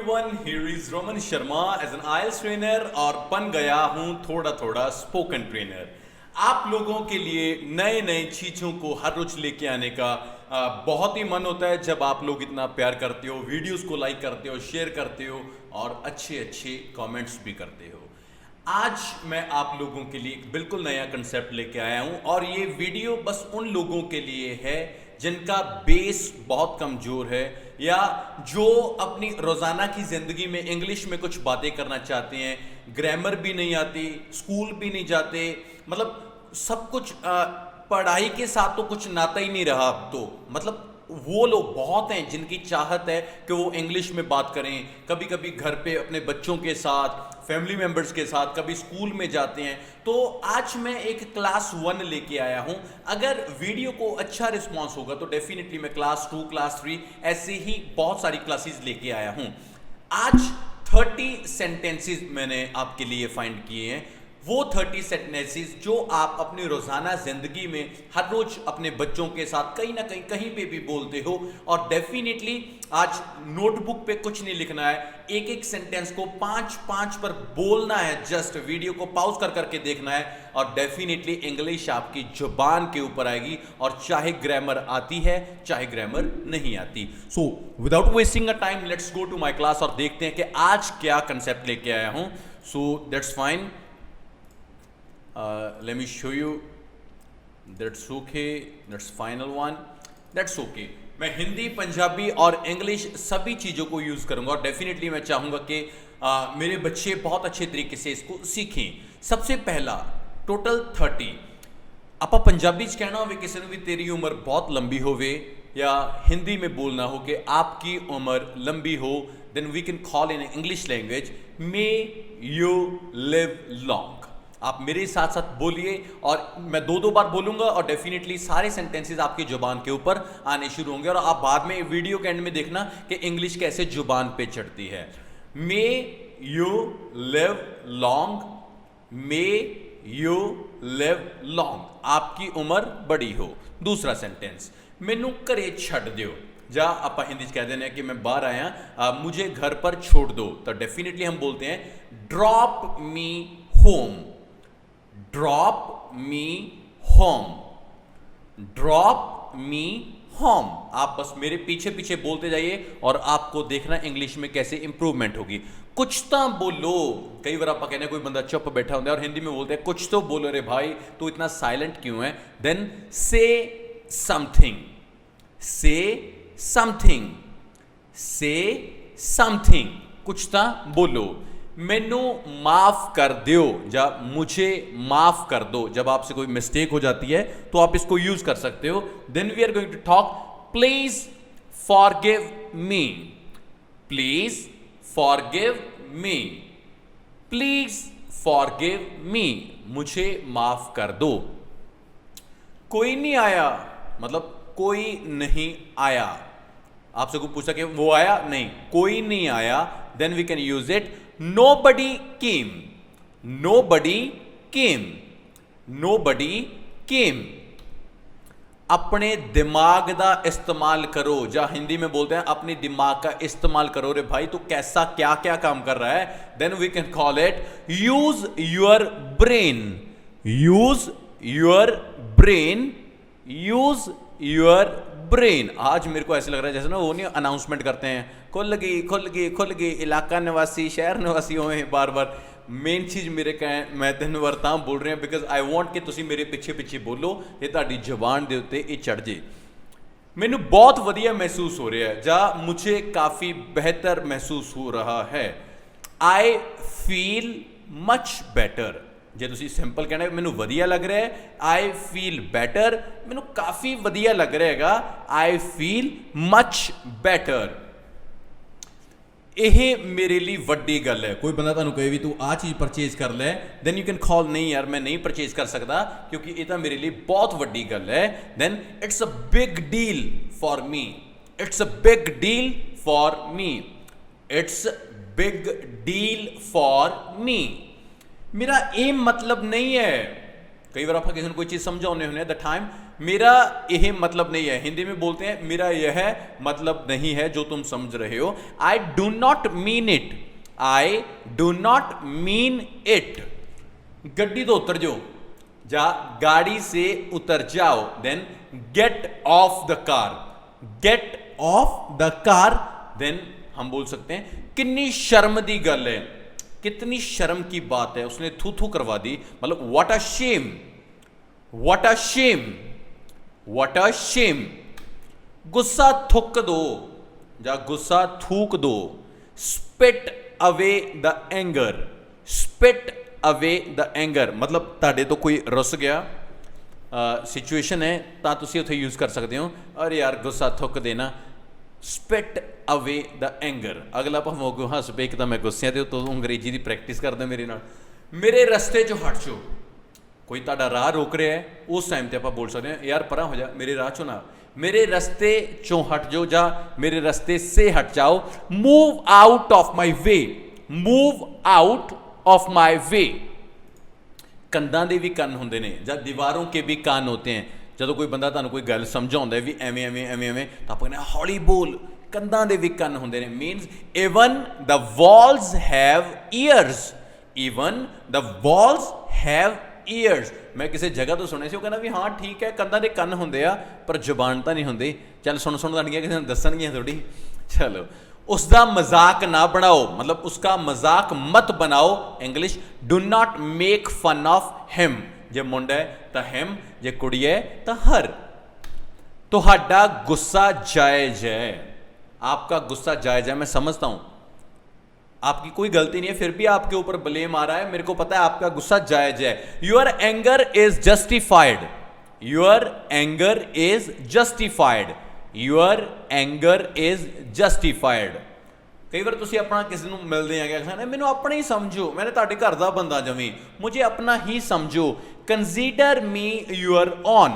everyone, here is Roman Sharma as an IELTS trainer और बन गया हूँ थोड़ा थोड़ा स्पोकन ट्रेनर। आप लोगों के लिए नए नए चीज़ों को हर रोज लेके आने का बहुत ही मन होता है जब आप लोग इतना प्यार करते हो, वीडियोस को लाइक करते हो, शेयर करते हो और अच्छे अच्छे कमेंट्स भी करते हो। आज मैं आप लोगों के लिए एक बिल्कुल नया कंसेप्ट लेके आया हूं और ये वीडियो बस उन लोगों के लिए है जिनका बेस बहुत कमजोर है या जो अपनी रोजाना की जिंदगी में इंग्लिश में कुछ बातें करना चाहते हैं, ग्रामर भी नहीं आती, स्कूल भी नहीं जाते, मतलब सब कुछ पढ़ाई के साथ तो कुछ नाता ही नहीं रहा अब तो। मतलब वो लोग बहुत हैं जिनकी चाहत है कि वो इंग्लिश में बात करें, कभी कभी घर पे अपने बच्चों के साथ, फैमिली मेंबर्स के साथ, कभी स्कूल में जाते हैं। तो आज मैं एक क्लास 1 लेके आया हूं। अगर वीडियो को अच्छा रिस्पांस होगा तो डेफिनेटली मैं क्लास 2, क्लास 3 ऐसे ही बहुत सारी क्लासेस लेके आया हूं। आज 30 सेंटेंसेस मैंने आपके लिए फाइंड किए हैं। वो 30 सेंटेंसेस जो आप अपनी रोजाना जिंदगी में हर रोज अपने बच्चों के साथ कहीं ना कहीं कहीं पे भी बोलते हो। और डेफिनेटली आज नोटबुक पे कुछ नहीं लिखना है, एक एक सेंटेंस को 5-5 पर बोलना है, जस्ट वीडियो को पॉज कर करके देखना है और डेफिनेटली इंग्लिश आपकी जुबान के ऊपर आएगी। और चाहे ग्रामर आती है चाहे ग्रामर नहीं आती। So without wasting a time let's go to my class और देखते हैं कि आज क्या कंसेप्ट लेके आया हूं। So that's fine. Let me show you. That's okay. That's final one. That's okay. मैं हिंदी, पंजाबी और इंग्लिश सभी चीज़ों को यूज़ करूँगा और डेफिनेटली मैं चाहूँगा कि मेरे बच्चे बहुत अच्छे तरीके से इसको सीखें। सबसे पहला टोटल 30 ਆਪਾਂ पंजाबी च कहना होवे किसी ने भी तेरी उम्र बहुत लंबी होवे या हिंदी में बोलना हो कि आपकी उम्र लंबी हो, then we can call in English language may you live long। आप मेरे साथ साथ बोलिए और मैं 2-2 बार बोलूंगा और डेफिनेटली सारे सेंटेंसेस आपकी जुबान के ऊपर आने शुरू होंगे और आप बाद में वीडियो के एंड में देखना कि इंग्लिश कैसे जुबान पे चढ़ती है। May you live long, may you live long, आपकी उम्र बड़ी हो। दूसरा सेंटेंस, मैनू घरे छड़ दियो या आप हिंदी कह देने कि मैं बाहर आया, मुझे घर पर छोड़ दो। तो डेफिनेटली हम बोलते हैं drop me home, drop me home, drop me home. आप बस मेरे पीछे पीछे बोलते जाइए और आपको देखना इंग्लिश में कैसे इंप्रूवमेंट होगी। कुछ तो बोलो। कई बार आप कहने कोई बंदा चुप बैठा होता है और हिंदी में बोलते हैं कुछ तो बोलो रे भाई, तू इतना साइलेंट क्यों है। देन से समथिंग, से समथिंग, से समथिंग, कुछ तो बोलो। मैनू माफ कर दो या मुझे माफ कर दो, जब आपसे कोई मिस्टेक हो जाती है तो आप इसको यूज कर सकते हो। Then we are going to talk please forgive me, please forgive me, please forgive me, मुझे माफ कर दो। कोई नहीं आया मतलब कोई नहीं आया। आपसे कोई पूछा कि वो आया, नहीं, कोई नहीं आया। Then we can use it nobody came, nobody came, nobody came। अपने दिमाग का इस्तेमाल करो, या हिंदी में बोलते हैं अपने दिमाग का इस्तेमाल करो रे भाई, तू कैसा क्या क्या काम कर रहा है। Then we can call it use your brain, use your brain, use your brain. आज मेरे को ऐसे लग रहा है जैसे ना वो नहीं अनाउंसमेंट करते हैं, खुल गई खुल गई खुल गई, इलाका निवासी शहर निवासी होए बार बार। मेन चीज़ मेरे कह मैं तेन वरता बोल रहे हैं बिकॉज आई वॉन्ट कि तुम मेरे पिछे पिछे बोलो, ये ताड़ी जबान के उत्ते ये चढ़ जे। मैनू बहुत वधिया महसूस हो रहा है या मुझे काफ़ी बेहतर महसूस हो रहा है। I feel much better. जे तुसी सिंपल कहना मैनू वधिया लग रहा है, आई फील बेटर, मैनू काफ़ी वधिया लग रहा हैगा, आई फील मच बेटर। यह मेरे लिए वड्डी गल है। कोई बंदा तुहानू कहे भी तू आ चीज़ परचेज कर ले, देन यू कैन कॉल नहीं यार मैं नहीं परचेज कर सकता क्योंकि ये तो मेरे लिए बहुत वड्डी गल है। Then it's a big deal for me, it's a big deal for me, it's big deal for me. मेरा ये मतलब नहीं है कई बार आप किसी को कोई चीज़ समझाने होने द टाइम मेरा यह मतलब नहीं है, हिंदी में बोलते हैं मेरा यह मतलब नहीं है जो तुम समझ रहे हो। I do not mean it, I do not mean it. गड्डी तो उतर जाओ, जा गाड़ी से उतर जाओ। Then get off the car, get off the car. Then हम बोल सकते हैं कितनी शर्म दी गल है, कितनी शर्म की बात है, उसने थू थू करवा दी, मतलब what a shame, what a shame, what a shame. गुस्सा थुक दो या गुस्सा थूक दो। Spit away the anger, spit away the anger मतलब ਤੁਹਾਡੇ ਤੋਂ ਕੋਈ ਰੁੱਸ ਗਿਆ सिचुएशन है ਤਾਂ ਤੁਸੀਂ ਉੱਥੇ यूज़ कर सकते हो, अरे यार गुस्सा थुक देना। Spit away the anger. अगला भावें को हस पे एक तो मैं गुस्से ते तो अंग्रेजी की प्रैक्टिस करदा मेरे नाल। मेरे रस्ते चो हट जाओ, कोई तुहाडा राह रोक रहा है उस टाइम ते आपां बोल सकते हैं यार परा हो जा, मेरे राह चो ना, मेरे रस्ते चो हट जाओ या मेरे रस्ते से हट जाओ। Move out of my way, move out of my way. कंधां दे भी कन होंदे ने जां दीवारों के भी कान होते हैं। ਜਦੋਂ कोई बंदा ਤੁਹਾਨੂੰ कोई गल समझाउंदा है भी एवें एवें एवें एवें ਤਾਂ ਆਪਾਂ ਕਹਿੰਦੇ ਹੌਲੀ बोल। ਕੰਧਾਂ ਦੇ ਵੀ ਕੰਨ ਹੁੰਦੇ ਨੇ, मीनस even the walls have years, even the walls have years. मैं किसी जगह तो सुने से, वो कहना भी हाँ ठीक है कंधां ਦੇ ਕੰਨ ਹੁੰਦੇ ਆ ਪਰ ਜ਼ੁਬਾਨ ਤਾਂ नहीं ਹੁੰਦੀ। ਚੱਲ ਸੁਣ ਸੁਣਦਾਣਗੀਆਂ ਕਿਸੇ ਨੂੰ ਦੱਸਣਗੀਆਂ थोड़ी। चलो उसका मजाक ना बनाओ, मतलब उसका मजाक मत बनाओ। English do not make fun of him. जे मुंडा है तो हिम, जे कुड़ी है तो हर। तुहाडा गुस्सा जायज़ है, आपका गुस्सा जायज़ है। मैं समझता हूं आपकी कोई गलती नहीं है, फिर भी आपके ऊपर ब्लेम आ रहा है, मेरे को पता है आपका गुस्सा जायज़ है। Your anger is justified, your anger is justified, your anger is justified. कई बार तुसीं अपना किसी को मिलते हैं कहना मैनू अपना ही समझो, मैंने तुहाडे घर दा बंदा जमी, मुझे अपना ही समझो। Consider me your on,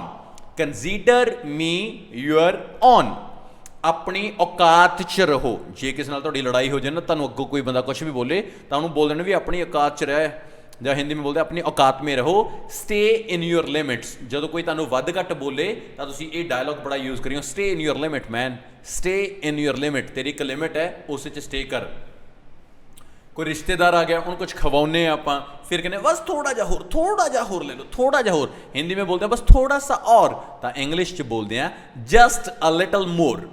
consider me your on. अपनी औकात च रहो। जे किसी नाल तुहाडी लड़ाई हो जाए ना, तुहानूं अग्गों कोई बंदा कुछ भी बोले तो उन्होंने बोल देना भी अपनी औकात च रह, ਜਾਂ हिंदी में बोलते अपनी औकात में रहो। Stay in your limits. जो कोई तुहानूं वध घट बोले तो तुसीं ये डायलॉग बड़ा यूज़ करियो, stay in your limit man, stay in your limit. तेरी एक लिमिट है उस स्टे कर। कोई रिश्तेदार आ गया, उन्होंने कुछ खवाने आप, फिर कहने बस थोड़ा जा होर, थोड़ा जा होर ले लो, थोड़ा जा होर। हिंदी में बोलते हैं बस थोड़ा सा और, तो इंग्लिश च बोलते हैं just a little more,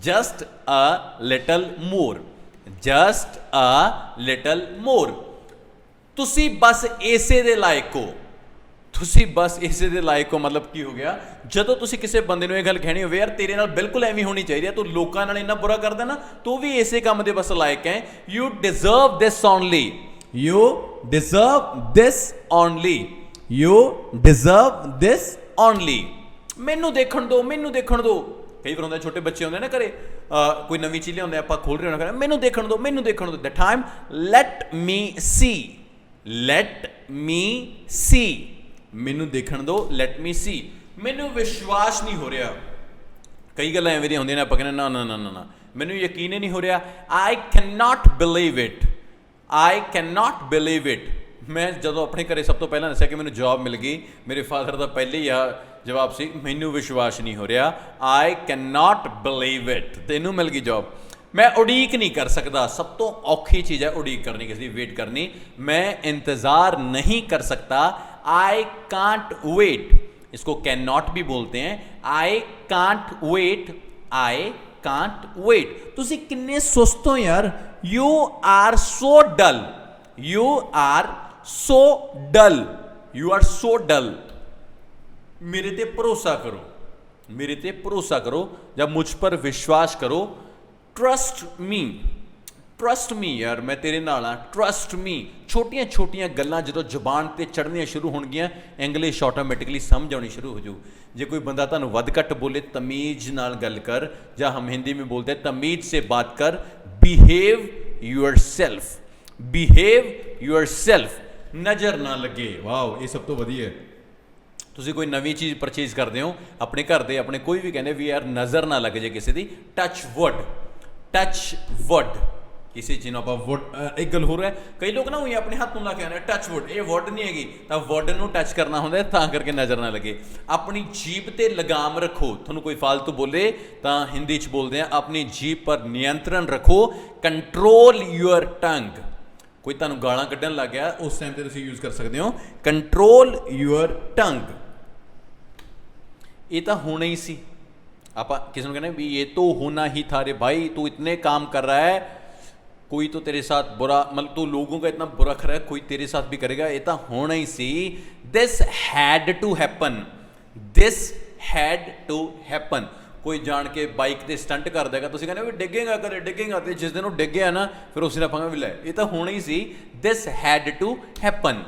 just a little more, just a little more. तुसी बस इसे दे लायक हो, तुसी बस इसे दे लायक हो। मतलब की हो गया ਜਦੋਂ ਤੁਸੀਂ ਕਿਸੇ ਬੰਦੇ ਨੂੰ ਇਹ ਗੱਲ ਕਹਿਣੀ ਹੋਵੇ ਯਾਰ ਤੇਰੇ ਨਾਲ ਬਿਲਕੁਲ ਐਵੇਂ ਹੋਣੀ ਚਾਹੀਦੀ ਹੈ, ਤੂੰ ਲੋਕਾਂ ਨਾਲ ਇੰਨਾ ਬੁਰਾ ਕਰਦਾ ਨਾ, ਤੂੰ ਵੀ ਇਸੇ ਕੰਮ ਦੇ ਬਸ ਲਾਇਕ ਹੈ। You deserve this only, you deserve this only, you deserve this only. ਮੈਨੂੰ ਦੇਖਣ ਦਿਓ, ਮੈਨੂੰ ਦੇਖਣ ਦਿਓ। ਕਈ ਵਾਰ ਹੁੰਦਾ ਛੋਟੇ ਬੱਚੇ ਹੁੰਦੇ ਨਾ ਘਰੇ, ਕੋਈ ਨਵੀਂ ਚੀਜ਼ ਲਿਆਉਂਦੇ ਆਪਾਂ ਖੋਲ ਰਹੇ ਹੋਣਾ, ਮੈਨੂੰ ਦੇਖਣ ਦਿਓ, ਮੈਨੂੰ ਦੇਖਣ ਦਿਓ। The time let me see, let me see, ਮੈਨੂੰ ਦੇਖਣ ਦਿਓ, ਲੈਟ ਮੀ ਸੀ। ਮੈਨੂੰ ਵਿਸ਼ਵਾਸ ਨਹੀਂ ਹੋ ਰਿਹਾ। ਕਈ ਗੱਲਾਂ ਐਵੇਂ ਦੀਆਂ ਹੁੰਦੀਆਂ ਨੇ ਆਪਾਂ ਕਹਿੰਦੇ ਨਾ ਨਾ ਨਾ ਨਾ ਮੈਨੂੰ ਯਕੀਨ ਹੀ ਨਹੀਂ ਹੋ ਰਿਹਾ। I can not believe it, I can not believe it. ਮੈਂ ਜਦੋਂ ਆਪਣੇ ਘਰੇ ਸਭ ਤੋਂ ਪਹਿਲਾਂ ਦੱਸਿਆ ਕਿ ਮੈਨੂੰ ਜੌਬ ਮਿਲ ਗਈ, ਮੇਰੇ ਫਾਦਰ ਦਾ ਪਹਿਲੇ ਹੀ ਆ ਜਵਾਬ ਸੀ ਮੈਨੂੰ ਵਿਸ਼ਵਾਸ ਨਹੀਂ ਹੋ ਰਿਹਾ। I can not believe it. ਤੈਨੂੰ ਮਿਲ ਗਈ ਜੌਬ। मैं उड़ीक नहीं कर सकता। सब तो औखी चीज़ है उड़ीक करनी, किसी वेट करनी। मैं इंतज़ार नहीं कर सकता। आई कांट वेट, इसको कैन नॉट भी बोलते हैं। I can't wait, I can't wait. तुसी किन्ने सुस्त हो यार। You are so dull, you are so dull, you are so dull. मेरे ते भरोसा करो, मेरे ते भरोसा करो या मुझ पर विश्वास करो। ट्रस्ट मी, ट्रस्ट मी यार मैं तेरे नाल हाँ, ट्रस्ट मी। छोटियां छोटियां गल्लां जो जबान ते चढ़नियां शुरू होणगियां, इंग्लिश ऑटोमैटिकली समझ आनी शुरू हो जाऊ। जे कोई बंदा तुहानूं वध घट बोले तमीज़ नाल गल कर, या हम हिंदी में बोलते हैं तमीज़ से बात कर। Behave your self, behave your self. नज़र ना लगे, वाह ये सब तो वधिया है। ਤੁਸੀਂ ਕੋਈ ਨਵੀਂ ਚੀਜ਼ ਪਰਚੇਜ਼ ਕਰਦੇ ਹੋ ਆਪਣੇ ਘਰ ਦੇ, ਆਪਣੇ ਕੋਈ ਵੀ ਕਹਿੰਦੇ ਵੀ ਯਾਰ ਨਜ਼ਰ ਨਾ ਲੱਗ ਜੇ ਕਿਸੇ ਦੀ। ਟੱਚ ਵੁੱਡ, ਟੱਚ ਵੁੱਡ, ਕਿਸੇ ਚੀਜ਼ ਨੂੰ ਆਪਾਂ ਵੁੱਡ ਇੱਕ ਗੱਲ ਹੋਰ ਹੈ ਕਈ ਲੋਕ ਨਾ ਉਹੀ ਆਪਣੇ ਹੱਥ ਨੂੰ ਲਾ ਕੇ ਆਉਂਦੇ ਟੱਚ ਵੁੱਡ ਇਹ ਵੁੱਡ ਨਹੀਂ ਹੈਗੀ ਤਾਂ ਵੁੱਡ ਨੂੰ ਟੱਚ ਕਰਨਾ ਹੁੰਦਾ ਤਾਂ ਕਰਕੇ ਨਜ਼ਰ ਨਾ ਲੱਗੇ ਆਪਣੀ ਜੀਭ ਤੇ ਲਗਾਮ ਰੱਖੋ ਤੁਹਾਨੂੰ ਕੋਈ ਫालतू ਬੋਲੇ ਤਾਂ ਹਿੰਦੀ ਚ ਬੋਲਦੇ ਆ ਆਪਣੀ ਜੀਭ ਪਰ ਨਿਯੰਤਰਣ ਰੱਖੋ ਕੰਟਰੋਲ ਯੂਅਰ ਟੰਗ ਕੋਈ ਤੁਹਾਨੂੰ ਗਾਲਾਂ ਕੱਢਣ ਲੱਗ ਗਿਆ ਉਸ ਟਾਈਮ ਤੇ ਤੁਸੀਂ ਯੂਜ਼ ਕਰ ਸਕਦੇ ਹੋ ਕੰਟਰੋਲ ਯੂਅਰ ਟੰਗ ਇਹ ਤਾਂ ਹੋਣਾ ਹੀ ਸੀ आप किसी को कहना भी ये तो होना ही था रे भाई तू इतने काम कर रहा है कोई तो तेरे साथ बुरा मतलब तू लोगों का इतना बुरा कर रहा है कोई तेरे साथ भी करेगा ये तो होना ही सी this had to happen this had to happen कोई जान के बाइक ते स्टंट कर देगा तुम कहना भी डिगेगा कदे डिगेगा तो जिस दिन वो डिगे ना फिर उस दिन आप भी लै ये तो होना ही सी दिस हैड टू हैपन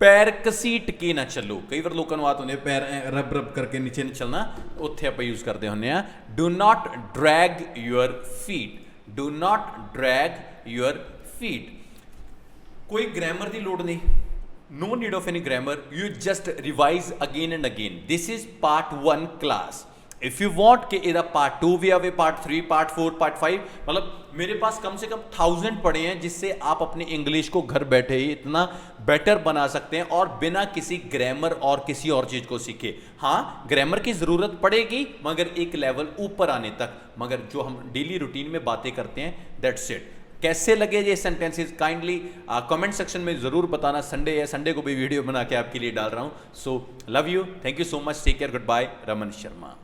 पैर घसीट के ना चलो कई बार लोगों आदत होंगे पैर रब रब करके नीचे नहीं चलना उत्थे आप यूज़ करते होंगे do not drag your feet do not drag your feet कोई ग्रामर की लोड़ नहीं no need of any grammar you just revise again and again this is part 1 class if you want कि ਇਹਦਾ पार्ट 2 भी आवे पार्ट 3 पार्ट 4 पार्ट 5 मतलब मेरे पास कम से कम 1000 पढ़े हैं जिससे आप अपनी इंग्लिश को घर बैठे ही इतना बेटर बना सकते हैं और बिना किसी ग्रामर और किसी और चीज़ को सीखे हाँ ग्रामर की ज़रूरत पड़ेगी मगर एक लेवल ऊपर आने तक मगर जो हम डेली रूटीन में बातें करते हैं दैट्स इट कैसे लगे ये सेंटेंसेस काइंडली कमेंट सेक्शन में ज़रूर बताना संडे है संडे को भी वीडियो बना के आपके लिए डाल रहा हूँ so love you thank you so much take care goodbye Raman Sharma